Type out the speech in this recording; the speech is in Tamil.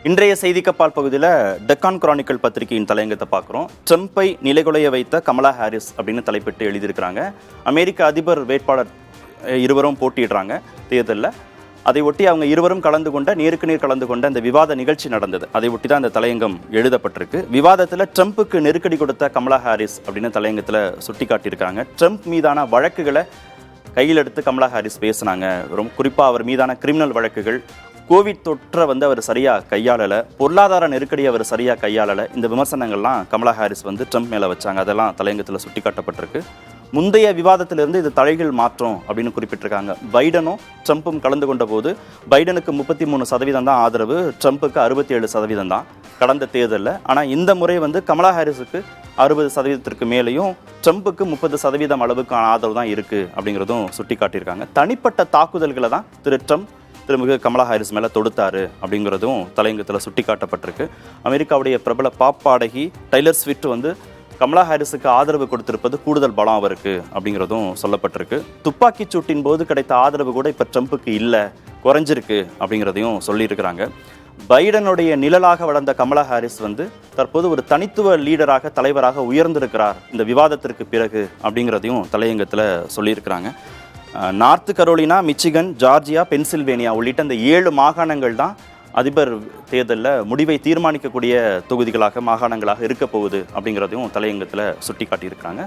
இன்றைய செய்திக்கப்பால் பகுதியில் டெக்கான் கிரானிக்கல் பத்திரிகையின் தலையங்கத்தை பார்க்குறோம். ட்ரம்ப்பை நிலைகுலைய வைத்த கமலா ஹாரிஸ் அப்படின்னு தலைப்பிட்டு எழுதியிருக்கிறாங்க. அமெரிக்க அதிபர் வேட்பாளர் இருவரும் போட்டியிடுறாங்க தேர்தலில். அதை ஒட்டி அவங்க இருவரும் நேருக்கு நேர் கலந்து கொண்ட அந்த விவாத நிகழ்ச்சி நடந்தது. அதை ஒட்டி தான் அந்த தலையங்கம் எழுதப்பட்டிருக்கு. விவாதத்தில் ட்ரம்ப்புக்கு நெருக்கடி கொடுத்த கமலா ஹாரிஸ் அப்படின்னு தலையங்கத்தில் சுட்டி காட்டியிருக்காங்க. ட்ரம்ப் மீதான வழக்குகளை கையில் எடுத்து கமலா ஹாரிஸ் பேசினாங்க. ரொம்ப குறிப்பாக அவர் மீதான கிரிமினல் வழக்குகள், கோவிட் தொற்றை அவர் சரியாக கையாளலை, பொருளாதார நெருக்கடியை அவர் சரியாக கையாளலை, இந்த விமர்சனங்கள்லாம் கமலா ஹாரிஸ் ட்ரம்ப் மேலே வச்சாங்க. அதெல்லாம் தலையங்கத்தில் சுட்டி காட்டப்பட்டிருக்கு. முந்தைய விவாதத்திலிருந்து இது தலைகீழ் மாற்றம் அப்படின்னு குறிப்பிட்டிருக்காங்க. பைடனும் ட்ரம்ப்பும் கலந்து கொண்ட போது பைடனுக்கு 33% தான் ஆதரவு, ட்ரம்ப்புக்கு 67% தான் கடந்த தேர்தலில். ஆனால் இந்த முறை கமலா ஹாரிஸுக்கு 60% மேலேயும் ட்ரம்ப்புக்கு 30% அளவுக்கான ஆதரவு தான் இருக்குது அப்படிங்கிறதும் சுட்டி காட்டியிருக்காங்க. தனிப்பட்ட தாக்குதல்களை தான் ட்ரம்ப் திரும்ப கமலா ஹாரிஸ் மேலே தொடுத்தாரு அப்படிங்கிறதும் தலையங்கத்தில் சுட்டி காட்டப்பட்டிருக்கு. அமெரிக்காவுடைய பிரபல பாப் பாடகி டைலர் ஸ்விஃப்ட் கமலா ஹாரிஸுக்கு ஆதரவு கொடுத்திருப்பது கூடுதல் பலம் அவருக்கு அப்படிங்கிறதும் சொல்லப்பட்டிருக்கு. துப்பாக்கிச் சூட்டின் போது கிடைத்த ஆதரவு கூட இப்போ ட்ரம்ப்புக்கு இல்லை, குறைஞ்சிருக்கு அப்படிங்கிறதையும் சொல்லியிருக்கிறாங்க. பைடனுடைய நிழலாக வளர்ந்த கமலா ஹாரிஸ் தற்போது ஒரு தனித்துவ லீடராக, தலைவராக உயர்ந்திருக்கிறார் இந்த விவாதத்திற்கு பிறகு அப்படிங்கிறதையும் தலையங்கத்தில் சொல்லியிருக்கிறாங்க. North Carolina, Michigan, Georgia, Pennsylvania உள்ளிட்ட அந்த 7 மாகாணங்கள் தான் அதிபர் தேர்தலில் முடிவை தீர்மானிக்கக்கூடிய தொகுதிகளாக, மாகாணங்களாக இருக்க போகுது அப்படிங்கிறதையும் தலையங்கத்தில் சுட்டி காட்டியிருக்காங்க.